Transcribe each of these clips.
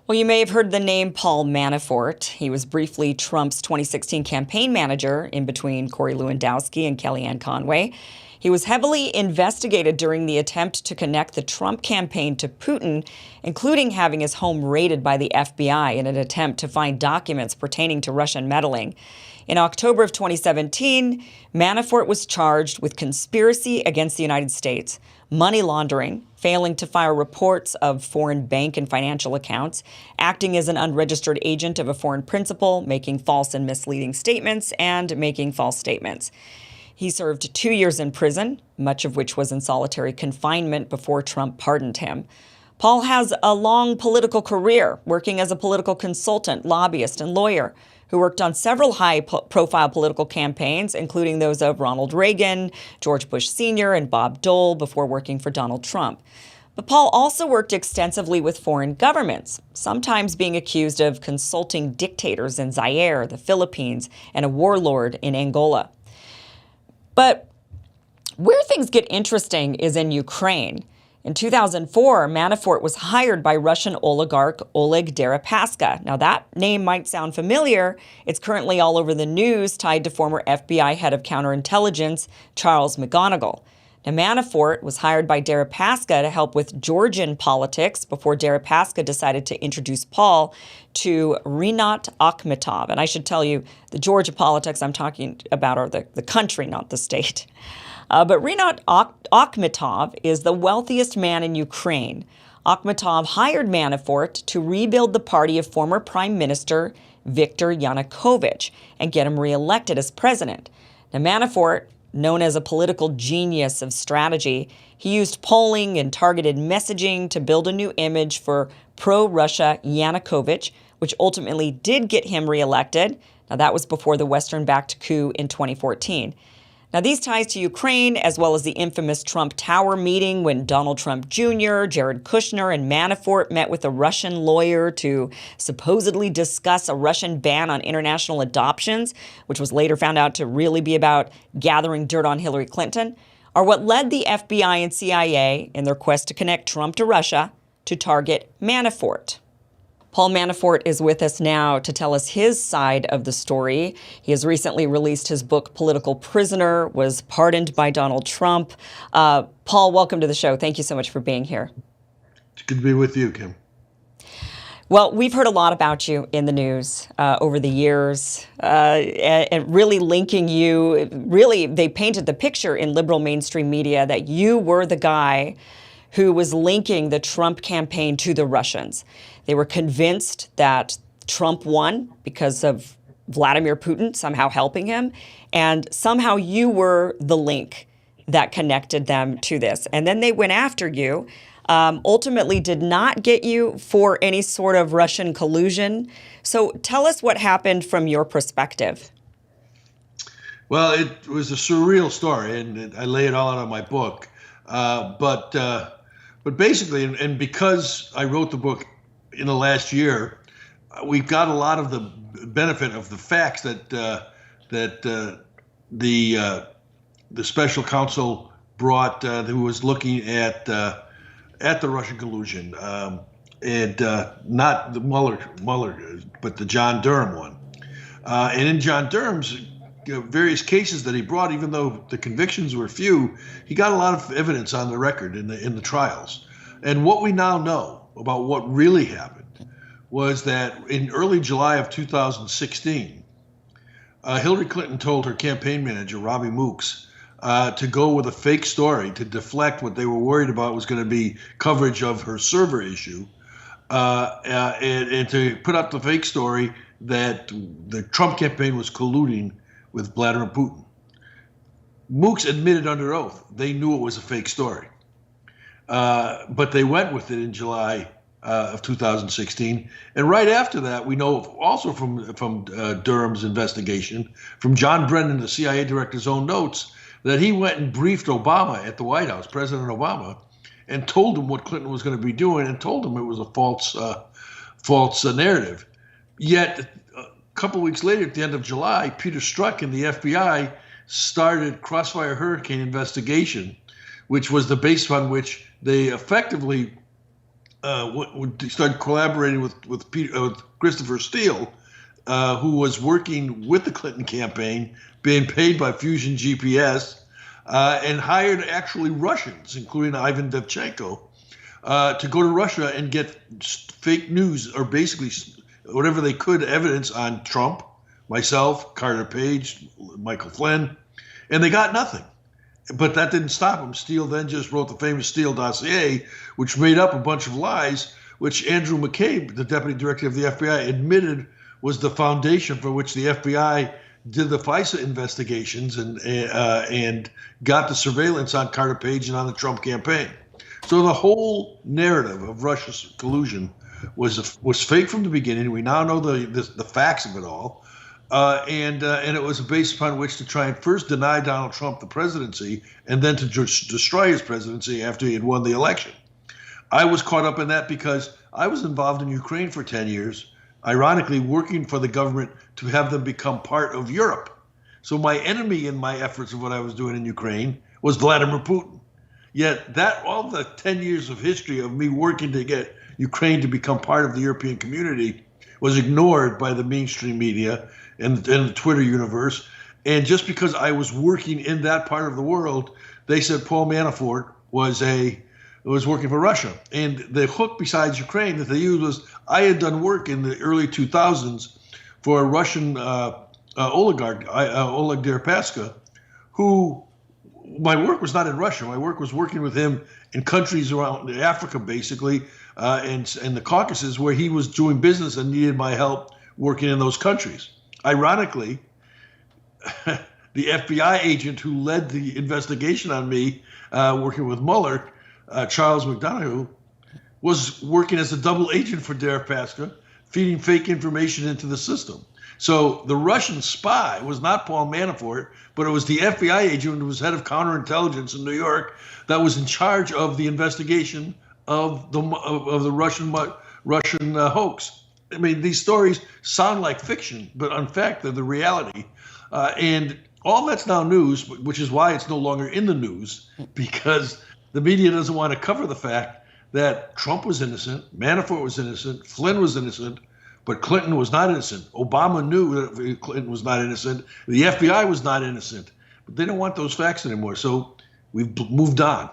Well, you may have heard the name Paul Manafort. He was briefly Trump's 2016 campaign manager in between Corey Lewandowski and Kellyanne Conway. He was heavily investigated during the attempt to connect the Trump campaign to Putin, including having his home raided by the FBI in an attempt to find documents pertaining to Russian meddling. In October of 2017, Manafort was charged with conspiracy against the United States, money laundering, failing to file reports of foreign bank and financial accounts, acting as an unregistered agent of a foreign principal, making false and misleading statements, and making false statements. He served 2 years in prison, much of which was in solitary confinement before Trump pardoned him. Paul has a long political career, working as a political consultant, lobbyist, and lawyer, who worked on several high-profile political campaigns, including those of Ronald Reagan, George Bush Sr., and Bob Dole, before working for Donald Trump. But Paul also worked extensively with foreign governments, sometimes being accused of consulting dictators in Zaire, the Philippines, and a warlord in Angola. But where things get interesting is in Ukraine. In 2004, Manafort was hired by Russian oligarch Oleg Deripaska. Now, that name might sound familiar. It's currently all over the news, tied to former FBI head of counterintelligence Charles McGonigal. Now, Manafort was hired by Deripaska to help with Georgian politics before Deripaska decided to introduce Paul to Rinat Akhmetov. And I should tell you, the Georgia politics I'm talking about are the country, not the state. But Rinat Akhmetov is the wealthiest man in Ukraine. Akhmetov hired Manafort to rebuild the party of former Prime Minister Viktor Yanukovych and get him reelected as president. Now, Manafort, known as a political genius of strategy, he used polling and targeted messaging to build a new image for pro-Russia Yanukovych, which ultimately did get him reelected. Now, that was before the Western-backed coup in 2014. Now, these ties to Ukraine, as well as the infamous Trump Tower meeting when Donald Trump Jr., Jared Kushner, and Manafort met with a Russian lawyer to supposedly discuss a Russian ban on international adoptions, which was later found out to really be about gathering dirt on Hillary Clinton, are what led the FBI and CIA, in their quest to connect Trump to Russia, to target Manafort. Paul Manafort is with us now to tell us his side of the story. He has recently released his book, Political Prisoner, was pardoned by Donald Trump. Paul, welcome to the show. Thank you so much for being here. It's good to be with you, Kim. Well, we've heard a lot about you in the news over the years, and really linking you. Really, they painted the picture in liberal mainstream media that you were the guy who was linking the Trump campaign to the Russians. They were convinced that Trump won because of Vladimir Putin somehow helping him, and somehow you were the link that connected them to this. And then they went after you, ultimately did not get you for any sort of Russian collusion. So tell us what happened from your perspective. Well, it was a surreal story, and I lay it all out in my book. But basically, and because I wrote the book in the last year, we've got a lot of the benefit of the facts that the special counsel brought, who was looking at the Russian collusion, and not the Mueller, but the John Durham one. And in John Durham's various cases that he brought, even though the convictions were few, he got a lot of evidence on the record in the trials. And what we now know about what really happened was that in early July of 2016, Hillary Clinton told her campaign manager, Robbie Mooks, to go with a fake story to deflect what they were worried about was going to be coverage of her server issue, and to put up the fake story that the Trump campaign was colluding with Vladimir Putin. Mooks admitted under oath they knew it was a fake story. But they went with it in July of 2016. And right after that, we know also from Durham's investigation, from John Brennan, the CIA director's own notes, that he went and briefed Obama at the White House, President Obama, and told him what Clinton was going to be doing and told him it was a false narrative. Yet a couple weeks later, at the end of July, Peter Strzok and the FBI started Crossfire Hurricane investigation, which was the base on which they effectively started collaborating with Christopher Steele, who was working with the Clinton campaign, being paid by Fusion GPS, and hired actually Russians, including Ivan Devchenko, to go to Russia and get fake news, or basically whatever they could, evidence on Trump, myself, Carter Page, Michael Flynn, and they got nothing. But that didn't stop him. Steele then just wrote the famous Steele dossier, which made up a bunch of lies, which Andrew McCabe, the deputy director of the FBI, admitted was the foundation for which the FBI did the FISA investigations and got the surveillance on Carter Page and on the Trump campaign. So the whole narrative of Russia's collusion was fake from the beginning. We now know the facts of it all, and it was based upon which to try and first deny Donald Trump the presidency, and then to destroy his presidency after he had won the election. I was caught up in that because I was involved in Ukraine for 10 years, ironically working for the government to have them become part of Europe. So my enemy in my efforts of what I was doing in Ukraine was Vladimir Putin. Yet all the 10 years of history of me working to get Ukraine to become part of the European community was ignored by the mainstream media and the Twitter universe. And just because I was working in that part of the world, they said Paul Manafort was working for Russia. And the hook besides Ukraine that they used was I had done work in the early 2000s for a Russian oligarch, Oleg Deripaska, who my work was not in Russia. My work was working with him in countries around Africa, basically, and the Caucasus, where he was doing business and needed my help working in those countries. Ironically, the FBI agent who led the investigation on me, working with Mueller, Charles McDonough, was working as a double agent for Deripaska, feeding fake information into the system. So the Russian spy was not Paul Manafort, but it was the FBI agent who was head of counterintelligence in New York that was in charge of the investigation of the Russian hoax. I mean, these stories sound like fiction, but in fact, they're the reality. And all that's now news, which is why it's no longer in the news, because the media doesn't want to cover the fact that Trump was innocent, Manafort was innocent, Flynn was innocent, but Clinton was not innocent. Obama knew that Clinton was not innocent. The FBI was not innocent. But they don't want those facts anymore. So we've moved on.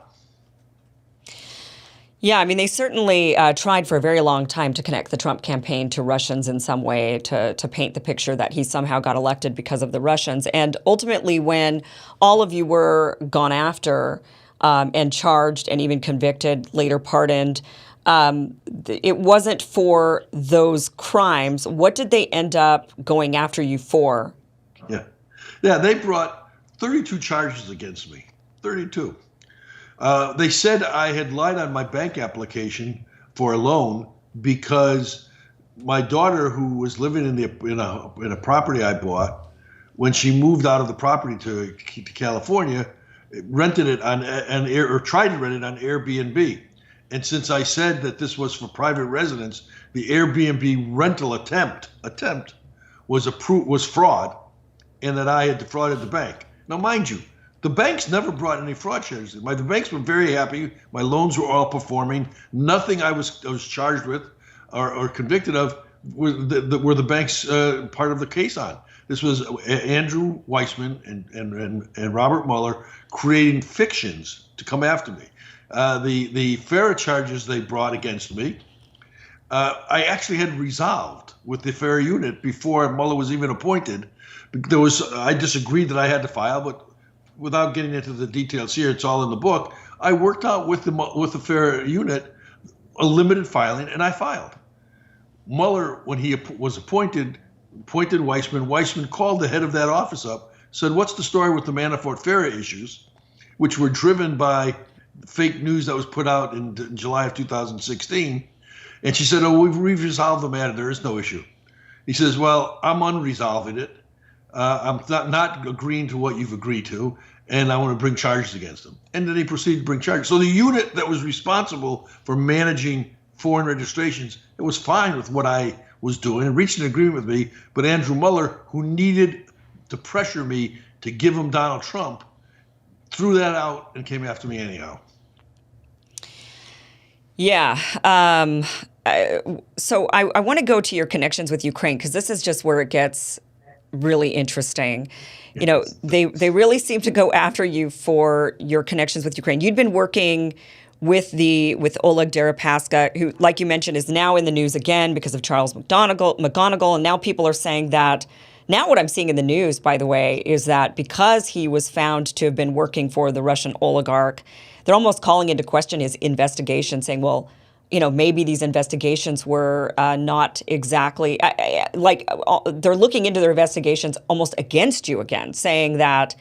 Yeah, I mean, they certainly tried for a very long time to connect the Trump campaign to Russians in some way, to paint the picture that he somehow got elected because of the Russians. And ultimately, when all of you were gone after and charged and even convicted, later pardoned, it wasn't for those crimes. What did they end up going after you for? Yeah, they brought 32 charges against me, 32. They said I had lied on my bank application for a loan because my daughter, who was living in a property I bought, when she moved out of the property to California, rented it tried to rent it on Airbnb. And since I said that this was for private residence, the Airbnb rental attempt was fraud, and that I had defrauded the bank. Now, mind you, the banks never brought any fraud charges. The banks were very happy. My loans were all performing. Nothing I was charged with or convicted of were the banks part of the case on. This was Andrew Weissman and Robert Mueller creating fictions to come after me. The FARA charges they brought against me, I actually had resolved with the FARA unit before Mueller was even appointed. I disagreed that I had to file, but without getting into the details here, it's all in the book. I worked out with the FARA unit a limited filing, and I filed. Mueller, when he was appointed Weissman. Weissman called the head of that office up, said, "What's the story with the Manafort FARA issues, which were driven by fake news that was put out in July of 2016. And she said, "Oh, we've resolved the matter. There is no issue." He says, "Well, I'm unresolving it. I'm not agreeing to what you've agreed to, and I want to bring charges against him." And then he proceeded to bring charges. So the unit that was responsible for managing foreign registrations, it was fine with what I was doing and reached an agreement with me. But Andrew Mueller, who needed to pressure me to give him Donald Trump, threw that out and came after me anyhow. Yeah. So I want to go to your connections with Ukraine because this is just where it gets really interesting. You know, they really seem to go after you for your connections with Ukraine. You'd been working with Oleg Deripaska, who, like you mentioned, is now in the news again because of Charles McGonigal, and now people are saying that. Now, what I'm seeing in the news, by the way, is that because he was found to have been working for the Russian oligarch, they're almost calling into question his investigation, saying, well, you know, maybe these investigations were not exactly they're looking into their investigations almost against you again, saying that,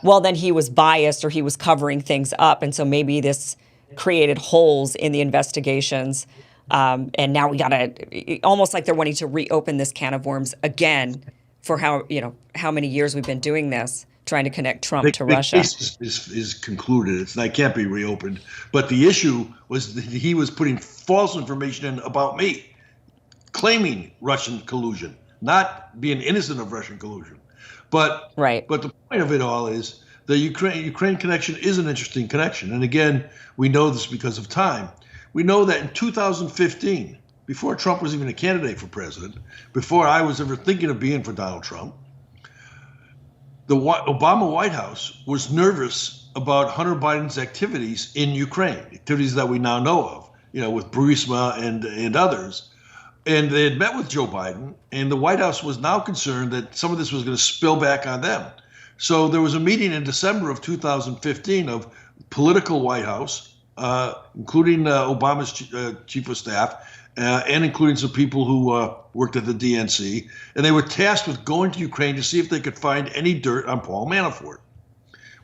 well, then he was biased or he was covering things up. And so maybe this created holes in the investigations. And now we got to almost like they're wanting to reopen this can of worms again for how many years we've been doing this, trying to connect Trump to Russia. The case is concluded. It can't be reopened. But the issue was that he was putting false information in about me, claiming Russian collusion, not being innocent of Russian collusion. But right. But the point of it all is the Ukraine connection is an interesting connection. And again, we know this because of time. We know that in 2015, before Trump was even a candidate for president, before I was ever thinking of being for Donald Trump, the Obama White House was nervous about Hunter Biden's activities in Ukraine, activities that we now know of, with Burisma and others. And they had met with Joe Biden, and the White House was now concerned that some of this was going to spill back on them. So there was a meeting in December of 2015 of political White House, including Obama's chief of staff, and including some people who worked at the DNC. And they were tasked with going to Ukraine to see if they could find any dirt on Paul Manafort.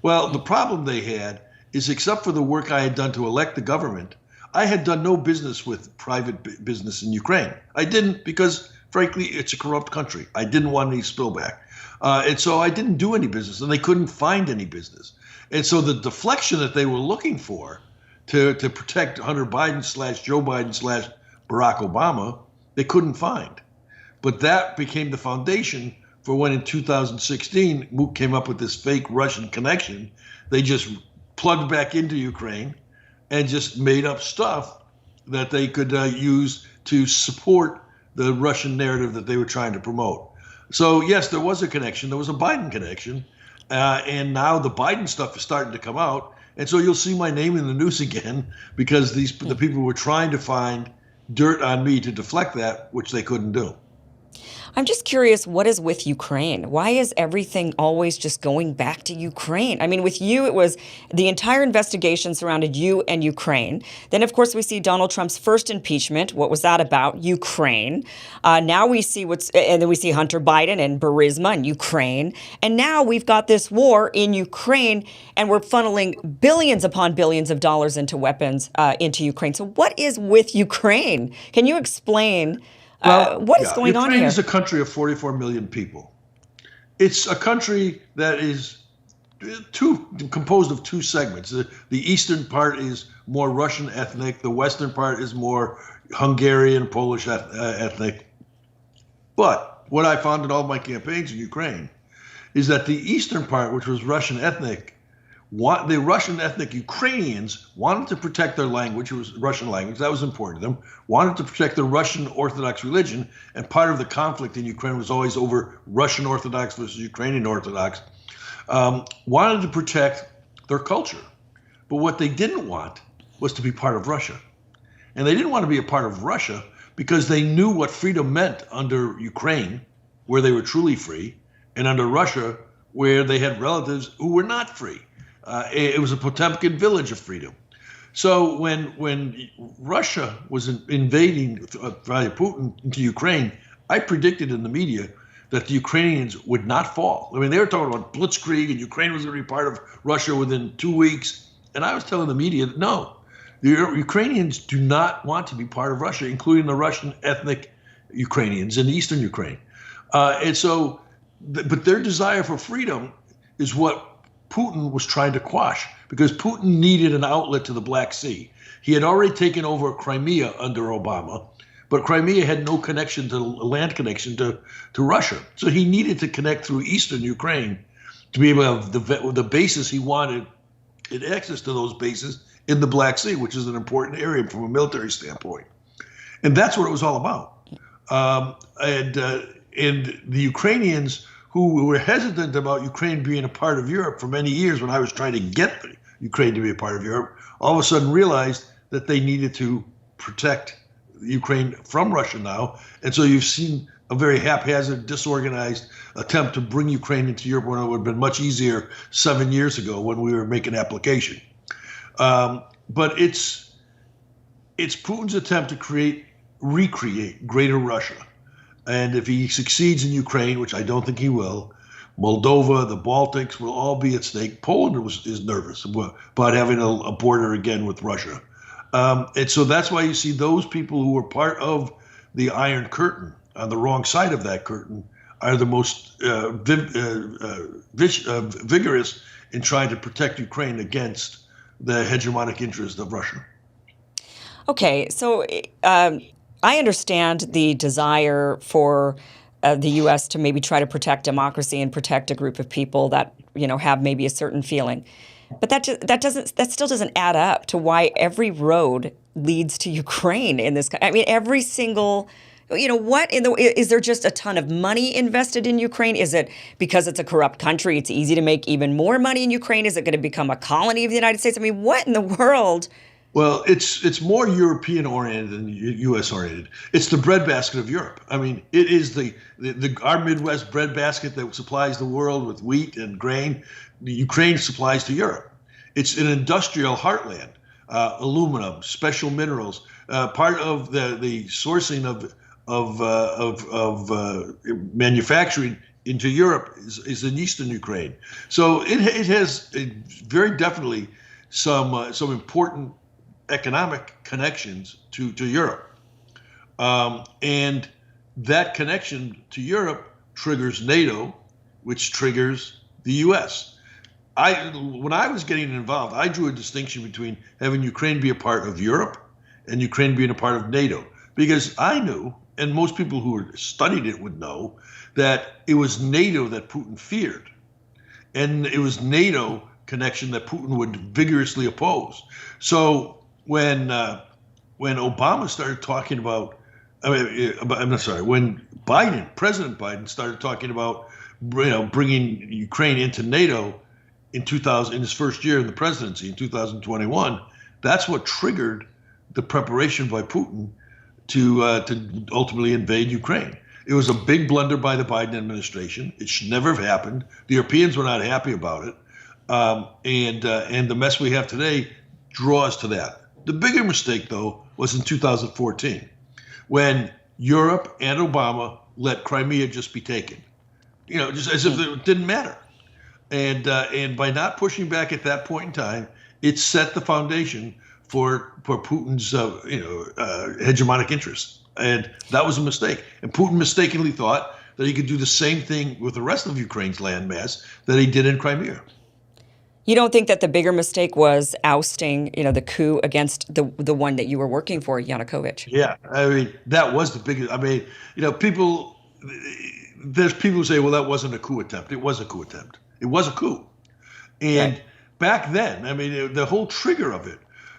Well, the problem they had is, except for the work I had done to elect the government, I had done no business with private business in Ukraine. I didn't because, frankly, it's a corrupt country. I didn't want any spillback. And so I didn't do any business, and they couldn't find any business. And so the deflection that they were looking for to protect Hunter Biden / Joe Biden / Barack Obama, they couldn't find. But that became the foundation for when in 2016, Mook came up with this fake Russian connection. They just plugged back into Ukraine and just made up stuff that they could use to support the Russian narrative that they were trying to promote. So, yes, there was a connection. There was a Biden connection. And now the Biden stuff is starting to come out. And so you'll see my name in the news again because the people were trying to find dirt on me to deflect that, which they couldn't do. I'm just curious, what is with Ukraine? Why is everything always just going back to Ukraine? I mean, with you, it was the entire investigation surrounded you and Ukraine. Then, of course, we see Donald Trump's first impeachment. What was that about? Ukraine. Now we see and then we see Hunter Biden and Burisma and Ukraine. And now we've got this war in Ukraine, and we're funneling billions upon billions of dollars into weapons into Ukraine. So what is with Ukraine? Can you explain what is going on here? Ukraine is a country of 44 million people. It's a country that is composed of two segments. The eastern part is more Russian ethnic. The western part is more Hungarian, Polish ethnic. But what I found in all my campaigns in Ukraine is that the eastern part, which was Russian ethnic, the Russian ethnic Ukrainians wanted to protect their language. It was Russian language. That was important to them. Wanted to protect the Russian Orthodox religion. And part of the conflict in Ukraine was always over Russian Orthodox versus Ukrainian Orthodox. Wanted to protect their culture. But what they didn't want was to be part of Russia. And they didn't want to be a part of Russia because they knew what freedom meant under Ukraine, where they were truly free, and under Russia, where they had relatives who were not free. It was a Potemkin village of freedom. So when Russia was invading via Putin into Ukraine, I predicted in the media that the Ukrainians would not fall. I mean, they were talking about blitzkrieg and Ukraine was going to be part of Russia within 2 weeks. And I was telling the media that no, the Ukrainians do not want to be part of Russia, including the Russian ethnic Ukrainians in eastern Ukraine. But their desire for freedom is what Putin was trying to quash, because Putin needed an outlet to the Black Sea. He had already taken over Crimea under Obama, but Crimea had no connection to land connection to Russia. So he needed to connect through eastern Ukraine to be able to have the bases he wanted and access to those bases in the Black Sea, which is an important area from a military standpoint. And that's what it was all about. And the Ukrainians, who were hesitant about Ukraine being a part of Europe for many years when I was trying to get Ukraine to be a part of Europe, all of a sudden realized that they needed to protect Ukraine from Russia now. And so you've seen a very haphazard, disorganized attempt to bring Ukraine into Europe when it would have been much easier 7 years ago when we were making application. But it's Putin's attempt to recreate greater Russia. And if he succeeds in Ukraine, which I don't think he will, Moldova, the Baltics will all be at stake. Poland is nervous about having a border again with Russia. And so that's why you see those people who were part of the Iron Curtain on the wrong side of that curtain are the most vigorous in trying to protect Ukraine against the hegemonic interest of Russia. Okay, so I understand the desire for the U.S. to maybe try to protect democracy and protect a group of people that have maybe a certain feeling, but that still doesn't add up to why every road leads to Ukraine in this. I mean, every single. Is there just a ton of money invested in Ukraine? Is it because it's a corrupt country, it's easy to make even more money in Ukraine? Is it going to become a colony of the United States? I mean, what in the world? Well, it's more European oriented than U.S. oriented. It's the breadbasket of Europe. I mean, it is our Midwest breadbasket that supplies the world with wheat and grain. The Ukraine supplies to Europe. It's an industrial heartland, aluminum, special minerals. Part of the sourcing of manufacturing into Europe is in eastern Ukraine. So it has very definitely some important economic connections to Europe. And that connection to Europe triggers NATO, which triggers the US. When I was getting involved, I drew a distinction between having Ukraine be a part of Europe and Ukraine being a part of NATO, because I knew, and most people who studied it would know, that it was NATO that Putin feared. And it was NATO connection that Putin would vigorously oppose. So when Obama started talking about, when President Biden started talking about bringing Ukraine into NATO in his first year in the presidency in 2021, that's what triggered the preparation by Putin to ultimately invade Ukraine. It was a big blunder by the Biden administration. It should never have happened. The Europeans were not happy about it, and the mess we have today draws to that. The bigger mistake, though, was in 2014, when Europe and Obama let Crimea just be taken, just as if it didn't matter. And by not pushing back at that point in time, it set the foundation for Putin's hegemonic interests. And that was a mistake. And Putin mistakenly thought that he could do the same thing with the rest of Ukraine's landmass that he did in Crimea. You don't think that the bigger mistake was ousting, the coup against the one that you were working for, Yanukovych? Yeah, I mean, that was the biggest. I mean, there's people who say, well, that wasn't a coup attempt. It was a coup attempt. It was a coup. And back then, I mean, the whole trigger of it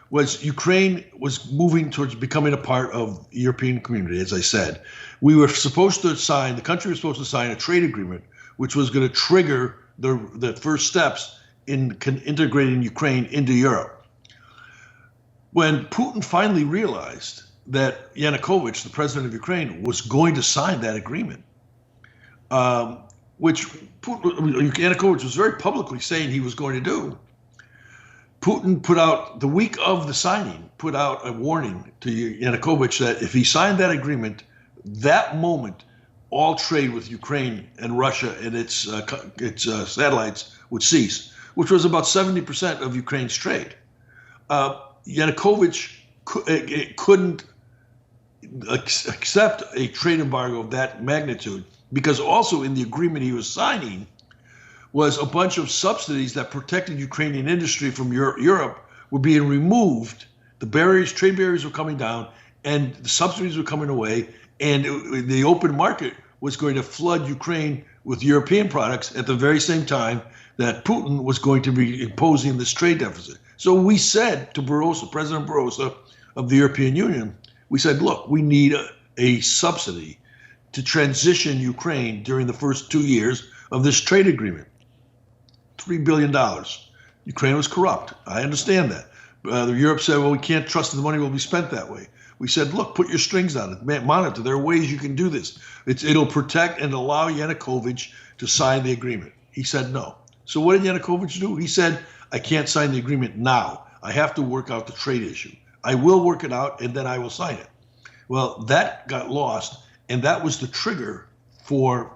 was Ukraine was moving towards becoming a part of the European community, as I said. The country was supposed to sign a trade agreement, which was going to trigger the first steps in integrating Ukraine into Europe. When Putin finally realized that Yanukovych, the president of Ukraine, was going to sign that agreement, which Yanukovych was very publicly saying he was going to do, Putin put out, the week of the signing, put out a warning to Yanukovych that if he signed that agreement, that moment, all trade with Ukraine and Russia and its satellites would cease, which was about 70% of Ukraine's trade. Yanukovych couldn't accept a trade embargo of that magnitude, because also in the agreement he was signing was a bunch of subsidies that protected Ukrainian industry from Europe were being removed. Trade barriers were coming down, and the subsidies were coming away, and the open market was going to flood Ukraine with European products at the very same time that Putin was going to be imposing this trade deficit. So we said to Barroso, President Barroso of the European Union, we said, look, we need a subsidy to transition Ukraine during the first 2 years of this trade agreement. $3 billion. Ukraine was corrupt. I understand that. Europe said, well, we can't trust that the money will be spent that way. We said, look, put your strings on it. Monitor. There are ways you can do this. It'll protect and allow Yanukovych to sign the agreement. He said no. So what did Yanukovych do? He said, I can't sign the agreement now. I have to work out the trade issue. I will work it out, and then I will sign it. Well, that got lost, and that was the trigger for,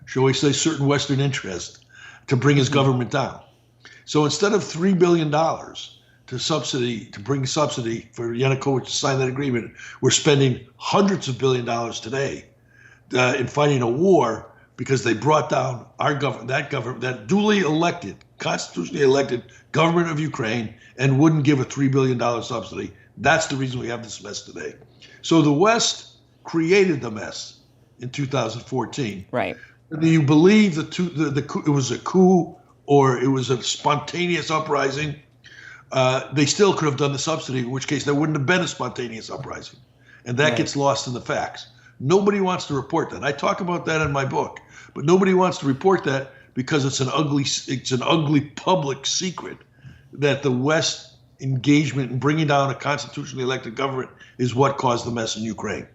shall we say, certain Western interest to bring his government down. So instead of $3 billion to bring subsidy for Yanukovych to sign that agreement, we're spending hundreds of billion dollars today in fighting a war because they brought down our government, that duly elected, constitutionally elected government of Ukraine, and wouldn't give a $3 billion subsidy. That's the reason we have this mess today. So the West created the mess in 2014. Right. Do you believe it was a coup or it was a spontaneous uprising? They still could have done the subsidy, in which case there wouldn't have been a spontaneous uprising. And that gets lost in the facts. Nobody wants to report that. I talk about that in my book, but nobody wants to report that because it's an ugly public secret that the West engagement in bringing down a constitutionally elected government is what caused the mess in Ukraine.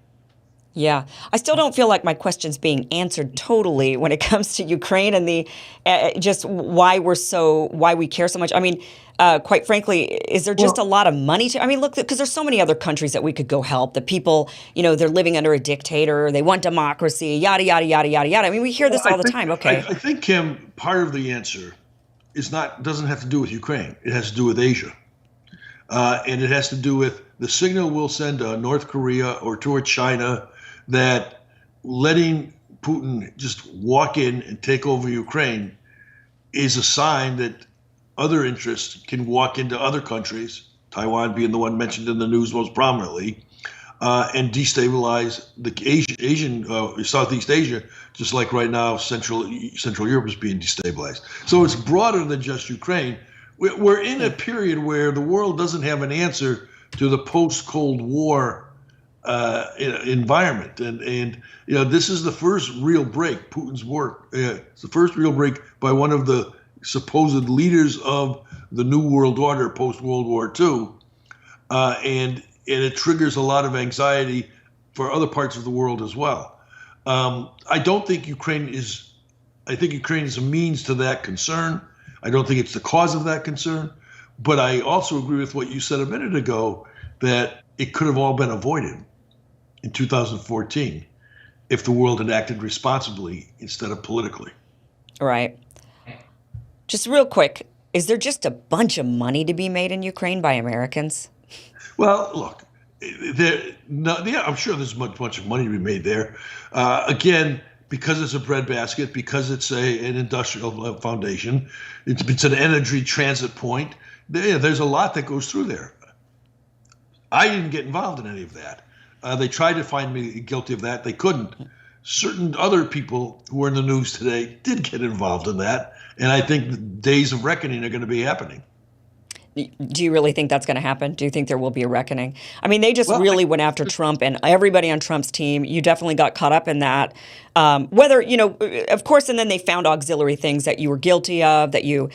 Yeah, I still don't feel like my question's being answered totally when it comes to Ukraine and the just why we care so much. I mean, quite frankly, is there just a lot of money to? I mean, look, because there's so many other countries that we could go help. The people, they're living under a dictator. They want democracy. Yada yada yada yada yada. I mean, we hear this all the time. Okay, I think, Kim, part of the answer doesn't have to do with Ukraine. It has to do with Asia, and it has to do with the signal we'll send to North Korea or toward China that letting Putin just walk in and take over Ukraine is a sign that other interests can walk into other countries, Taiwan being the one mentioned in the news most prominently, and destabilize the Asian, Southeast Asia, just like right now Central Europe is being destabilized. So it's broader than just Ukraine. We're in a period where the world doesn't have an answer to the post-Cold War environment, and this is the first real break. Putin's work. It's the first real break by one of the supposed leaders of the New World Order post World War II, and it triggers a lot of anxiety for other parts of the world as well. I don't think Ukraine is. I think Ukraine is a means to that concern. I don't think it's the cause of that concern, but I also agree with what you said a minute ago that it could have all been avoided in 2014 if the world had acted responsibly instead of politically. Right. Just real quick, is there just a bunch of money to be made in Ukraine by Americans? Well, look, I'm sure there's a bunch of money to be made there. Again, because it's a breadbasket, because it's an industrial foundation, it's an energy transit point. There's a lot that goes through there. I didn't get involved in any of that. They tried to find me guilty of that. They couldn't. Certain other people who are in the news today did get involved in that. And I think the days of reckoning are going to be happening. Do you really think that's going to happen? Do you think there will be a reckoning? I mean, they just really went after Trump and everybody on Trump's team. You definitely got caught up in that. Of course, and then they found auxiliary things that you were guilty of, that you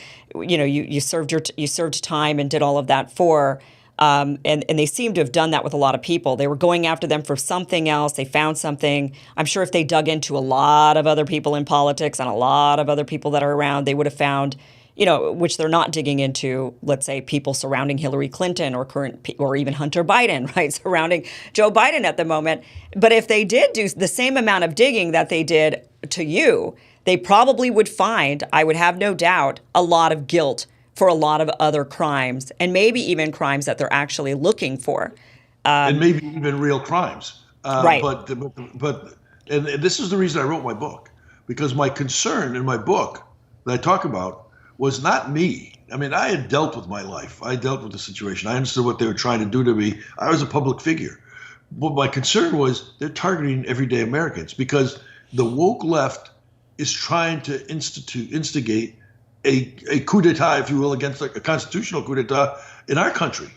served time and did all of that for. And they seem to have done that with a lot of people. They were going after them for something else. They found something. I'm sure if they dug into a lot of other people in politics and a lot of other people that are around, they would have found, which they're not digging into, let's say, people surrounding Hillary Clinton or even Hunter Biden, right, surrounding Joe Biden at the moment. But if they did do the same amount of digging that they did to you, they probably would find, I would have no doubt, a lot of guilt for a lot of other crimes, and maybe even crimes that they're actually looking for. And maybe even real crimes. Right. But this is the reason I wrote my book, because my concern in my book that I talk about was not me. I mean, I had dealt with my life. I dealt with the situation. I understood what they were trying to do to me. I was a public figure. But my concern was they're targeting everyday Americans, because the woke left is trying to instigate a coup d'etat, if you will, against a constitutional coup d'etat in our country.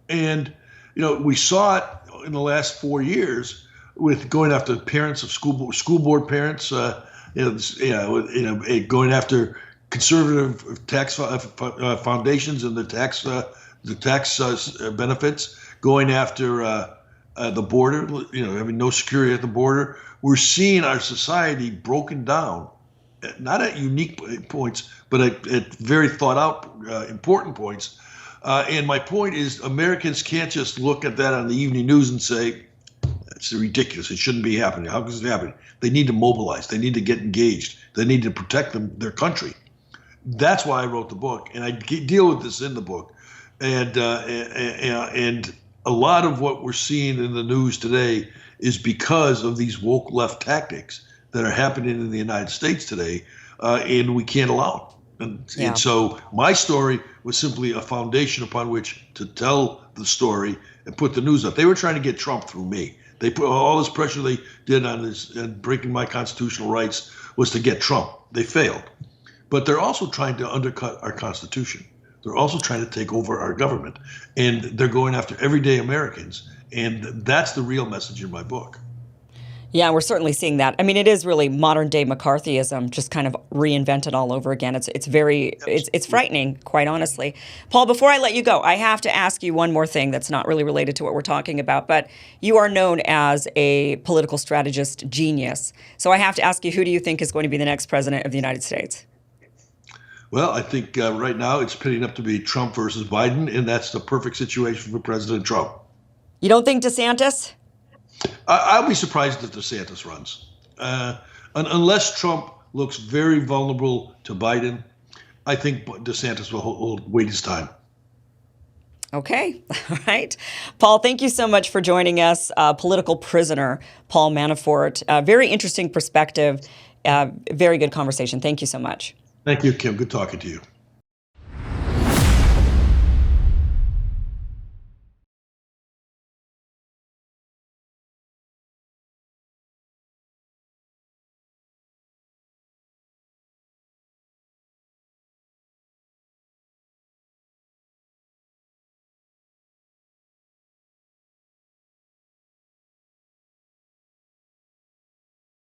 And, we saw it in the last 4 years with going after parents of school board parents, going after conservative tax foundations and the tax benefits, going after the border, having no security at the border. We're seeing our society broken down, not at unique points, but at very thought out, important points. And my point is, Americans can't just look at that on the evening news and say, it's ridiculous. It shouldn't be happening. How is it happening? They need to mobilize. They need to get engaged. They need to protect their country. That's why I wrote the book, and I deal with this in the book. And a lot of what we're seeing in the news today is because of these woke left tactics that are happening in the United States today, and we can't allow it. And so my story was simply a foundation upon which to tell the story and put the news up. They were trying to get Trump through me. They put all this pressure they did on this and breaking my constitutional rights was to get Trump. They failed. But they're also trying to undercut our Constitution. They're also trying to take over our government. And they're going after everyday Americans. And that's the real message in my book. Yeah, we're certainly seeing that. I mean, it is really modern day McCarthyism, just kind of reinvented all over again. It's frightening, quite honestly. Paul, before I let you go, I have to ask you one more thing that's not really related to what we're talking about, but you are known as a political strategist genius. So I have to ask you, who do you think is going to be the next president of the United States? Well, I think right now it's pitting up to be Trump versus Biden, and that's the perfect situation for President Trump. You don't think DeSantis? I'll be surprised if DeSantis runs. Unless Trump looks very vulnerable to Biden, I think DeSantis will wait his time. Okay. All right. Paul, thank you so much for joining us. Political prisoner, Paul Manafort. Very interesting perspective. Very good conversation. Thank you so much. Thank you, Kim. Good talking to you.